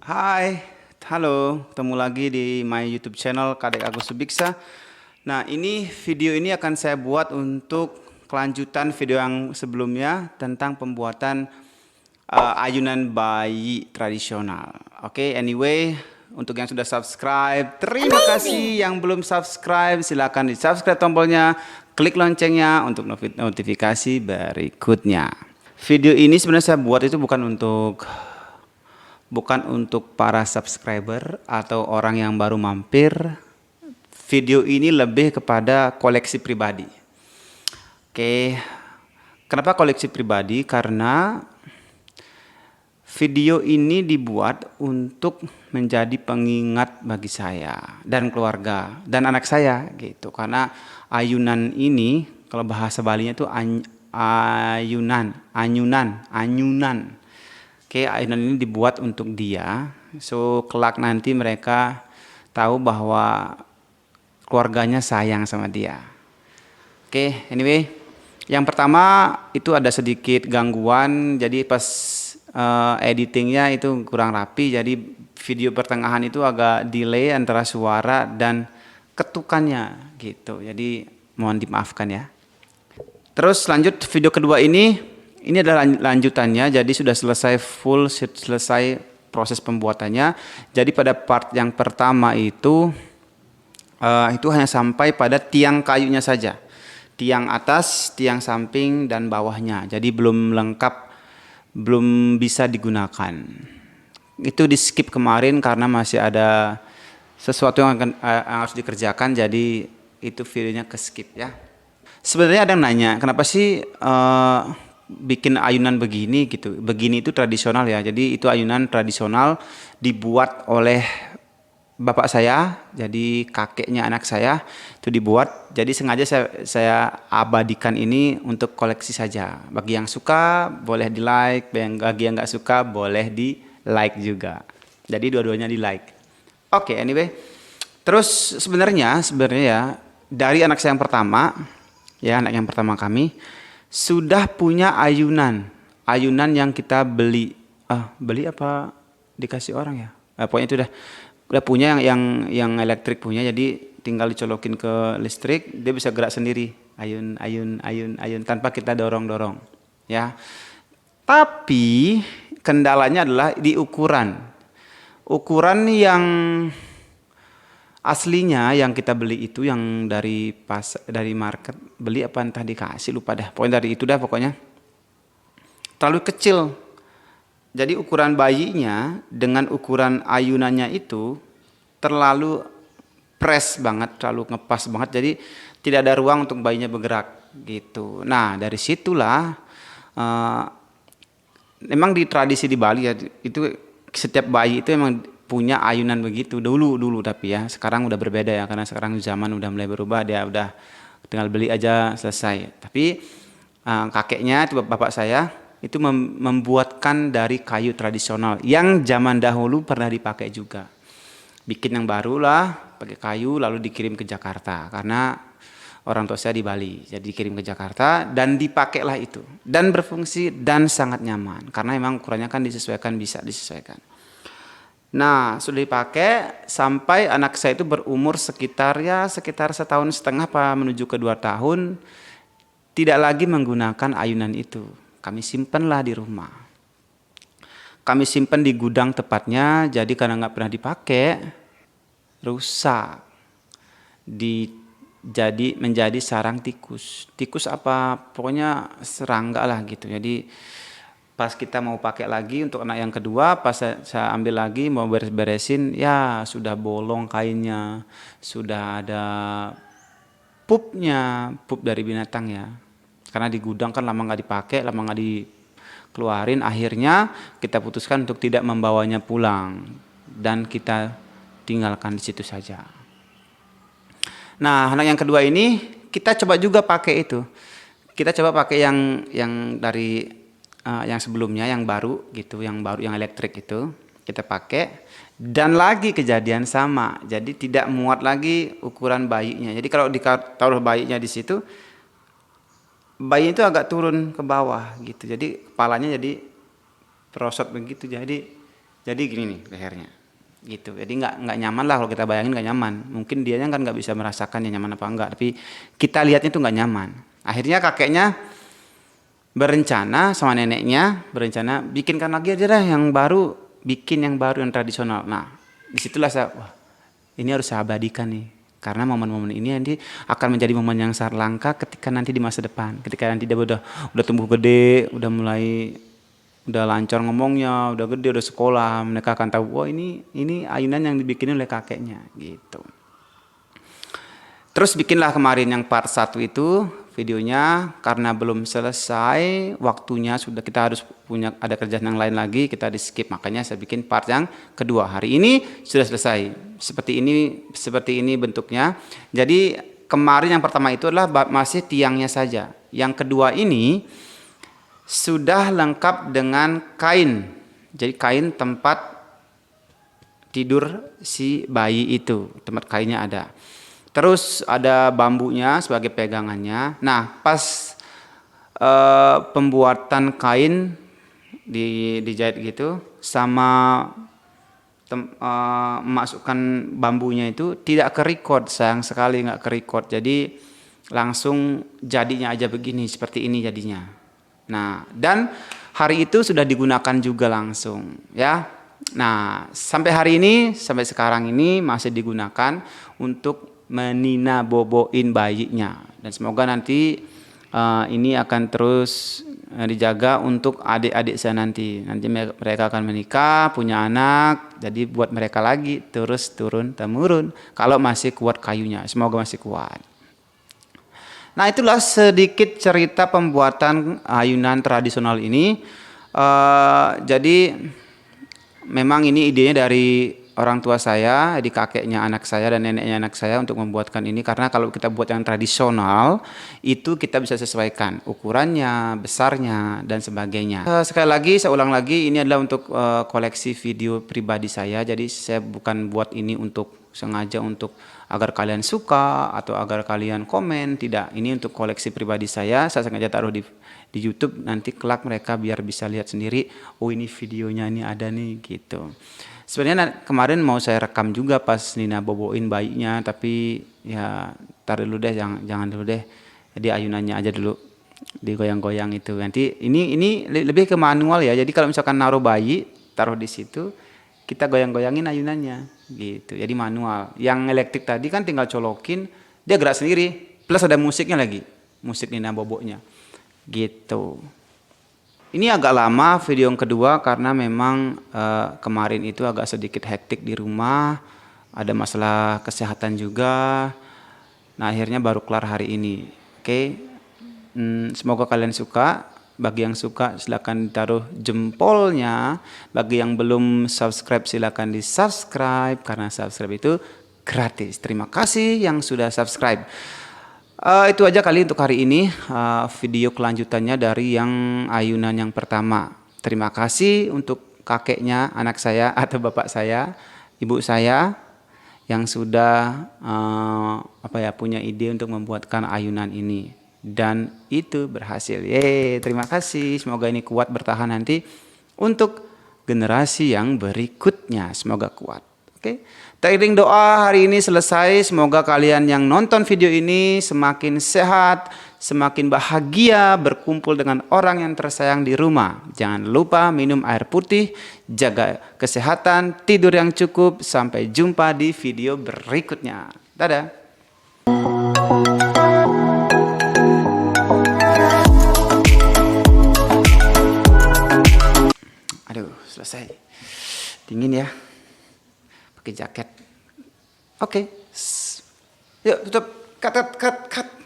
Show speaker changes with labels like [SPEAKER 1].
[SPEAKER 1] Hai, halo, ketemu lagi di my YouTube channel Kadek Agus Subiksa. Nah, video ini akan saya buat untuk kelanjutan video yang sebelumnya tentang pembuatan ayunan bayi tradisional. Oke, anyway, untuk yang sudah subscribe, terima kasih. Yang belum subscribe, silakan di subscribe tombolnya, klik loncengnya untuk notifikasi berikutnya. Video ini sebenarnya saya buat itu bukan untuk para subscriber atau orang yang baru mampir. Video ini lebih kepada koleksi pribadi. Oke, kenapa koleksi pribadi? Karena video ini dibuat untuk menjadi pengingat bagi saya dan keluarga dan anak saya gitu. Karena ayunan ini, kalau bahasa Balinya itu anyunan. Oke, ayunan ini dibuat untuk dia. So, kelak nanti mereka tahu bahwa keluarganya sayang sama dia. Oke, anyway. Yang pertama itu ada sedikit gangguan. Jadi pas editingnya itu kurang rapi. Jadi video pertengahan itu agak delay antara suara dan ketukannya gitu. Jadi mohon dimaafkan ya. Terus lanjut video kedua ini. Ini adalah lanjutannya, jadi sudah selesai proses pembuatannya. Jadi pada part yang pertama itu hanya sampai pada tiang kayunya saja. Tiang atas, tiang samping, dan bawahnya. Jadi belum lengkap, belum bisa digunakan. Itu di skip kemarin karena masih ada sesuatu yang harus dikerjakan, jadi itu videonya ke skip ya. Sebenarnya ada yang nanya, kenapa sih bikin ayunan begini gitu. Begini itu tradisional ya. Jadi itu ayunan tradisional dibuat oleh bapak saya, jadi kakeknya anak saya itu dibuat. Jadi sengaja saya abadikan ini untuk koleksi saja. Bagi yang suka boleh di like, bagi yang nggak suka boleh di like juga. Jadi dua-duanya di like. Oke, anyway. Terus sebenarnya ya dari anak saya yang pertama, ya anak yang pertama kami sudah punya ayunan yang kita beli apa dikasih orang ya, pokoknya itu udah punya yang elektrik punya, jadi tinggal dicolokin ke listrik, dia bisa gerak sendiri, ayun tanpa kita dorong ya. Tapi kendalanya adalah di ukuran yang aslinya yang kita beli itu, yang dari market beli apa entah dikasih, lupa dah, pokoknya dari itu dah, pokoknya terlalu kecil. Jadi ukuran bayinya dengan ukuran ayunannya itu terlalu press banget, terlalu ngepas banget, jadi tidak ada ruang untuk bayinya bergerak gitu. Nah, dari situlah memang di tradisi di Bali ya, itu setiap bayi itu emang punya ayunan begitu dulu, tapi ya sekarang udah berbeda ya, karena sekarang zaman udah mulai berubah, dia udah tinggal beli aja selesai. Tapi kakeknya itu bapak saya itu membuatkan dari kayu tradisional yang zaman dahulu pernah dipakai juga. Bikin yang baru lah pakai kayu, lalu dikirim ke Jakarta karena orang tua saya di Bali, jadi dikirim ke Jakarta dan dipakailah itu, dan berfungsi dan sangat nyaman karena memang ukurannya kan bisa disesuaikan. Nah, sudah dipakai sampai anak saya itu berumur sekitar 1,5 tahun menuju ke 2 tahun, tidak lagi menggunakan ayunan itu. Kami simpanlah di rumah. Kami simpan di gudang tepatnya, jadi karena nggak pernah dipakai, rusak. Jadi menjadi sarang tikus. Tikus apa? Pokoknya serangga lah gitu. Jadi pas kita mau pakai lagi untuk anak yang kedua, pas saya ambil lagi mau beresin, ya sudah bolong kainnya, sudah ada pup dari binatang ya. Karena di gudang kan lama nggak dipakai, lama nggak dikeluarin, akhirnya kita putuskan untuk tidak membawanya pulang dan kita tinggalkan di situ saja. Nah, anak yang kedua ini kita coba juga pakai itu. Kita coba pakai yang dari yang sebelumnya, yang baru gitu, yang elektrik itu kita pakai, dan lagi kejadian sama. Jadi tidak muat lagi ukuran bayinya. Jadi kalau ditaruh bayinya di situ, bayi itu agak turun ke bawah gitu. Jadi kepalanya jadi perosot begitu. Jadi Jadi gini nih lehernya, gitu. Jadi nggak nyaman lah kalau kita bayangin, nggak nyaman. Mungkin dianya kan nggak bisa merasakan ya nyaman apa enggak, tapi kita lihatnya tuh nggak nyaman. Akhirnya kakeknya berencana sama neneknya, berencana bikinkan lagi aja dah yang baru, bikin yang baru yang tradisional. Nah, disitulah saya, wah ini harus saya abadikan nih. Karena momen-momen ini nanti akan menjadi momen yang sangat langka ketika nanti di masa depan. Ketika nanti dia udah tumbuh gede, udah lancar ngomongnya, udah gede, udah sekolah, mereka akan tahu, wah ini ayunan yang dibikin oleh kakeknya gitu. Terus bikinlah kemarin yang part 1 itu videonya, karena belum selesai waktunya, sudah kita harus ada kerjaan yang lain lagi, kita di skip, makanya saya bikin part yang kedua. Hari ini sudah selesai. Seperti ini bentuknya. Jadi kemarin yang pertama itu adalah masih tiangnya saja. Yang kedua ini sudah lengkap dengan kain. Jadi kain tempat tidur si bayi itu, tempat kainnya ada. Terus ada bambunya sebagai pegangannya. Nah, pas pembuatan kain dijahit gitu, sama memasukkan bambunya itu tidak ke-record, sayang sekali nggak ke-record. Jadi langsung jadinya aja begini, seperti ini jadinya. Nah, dan hari itu sudah digunakan juga langsung, ya. Nah, sampai hari ini, sampai sekarang ini masih digunakan untuk menina boboin bayinya, dan semoga nanti ini akan terus dijaga untuk adik-adik saya nanti mereka akan menikah, punya anak, jadi buat mereka lagi terus turun temurun kalau masih kuat kayunya, semoga masih kuat. Nah, itulah sedikit cerita pembuatan ayunan tradisional ini. Jadi memang ini idenya dari orang tua saya, di kakeknya anak saya dan neneknya anak saya untuk membuatkan ini, karena kalau kita buat yang tradisional itu kita bisa sesuaikan ukurannya, besarnya dan sebagainya. Sekali lagi saya ulang lagi, ini adalah untuk koleksi video pribadi saya. Jadi saya bukan buat ini untuk sengaja untuk agar kalian suka atau agar kalian komen, tidak. Ini untuk koleksi pribadi saya sengaja taruh di YouTube, nanti kelak mereka biar bisa lihat sendiri, oh ini videonya ini ada nih gitu. Sebenarnya kemarin mau saya rekam juga pas Nina boboin bayinya, tapi ya tar dulu deh, jangan dulu deh. Jadi ayunannya aja dulu digoyang-goyang itu. Nanti ini lebih ke manual ya. Jadi kalau misalkan naruh bayi, taruh di situ, kita goyang-goyangin ayunannya gitu. Jadi manual. Yang elektrik tadi kan tinggal colokin, dia gerak sendiri. Plus ada musiknya lagi, musik Nina boboknya gitu. Ini agak lama video yang kedua karena memang kemarin itu agak sedikit hektik di rumah, ada masalah kesehatan juga. Nah, akhirnya baru kelar hari ini. Oke, semoga kalian suka. Bagi yang suka silakan taruh jempolnya. Bagi yang belum subscribe silakan di subscribe, karena subscribe itu gratis. Terima kasih yang sudah subscribe. Itu aja kali untuk hari ini, video kelanjutannya dari yang ayunan yang pertama. Terima kasih untuk kakeknya anak saya atau bapak saya, ibu saya yang sudah punya ide untuk membuatkan ayunan ini, dan itu berhasil. Yeay, terima kasih. Semoga ini kuat bertahan nanti untuk generasi yang berikutnya. Semoga kuat. Oke, teriring doa hari ini selesai. Semoga kalian yang nonton video ini semakin sehat, semakin bahagia berkumpul dengan orang yang tersayang di rumah. Jangan lupa minum air putih, jaga kesehatan, tidur yang cukup. Sampai jumpa di video berikutnya. Dadah. Aduh, selesai. Dingin ya. Pakai jaket. Oke. Yuk tutup. Cut.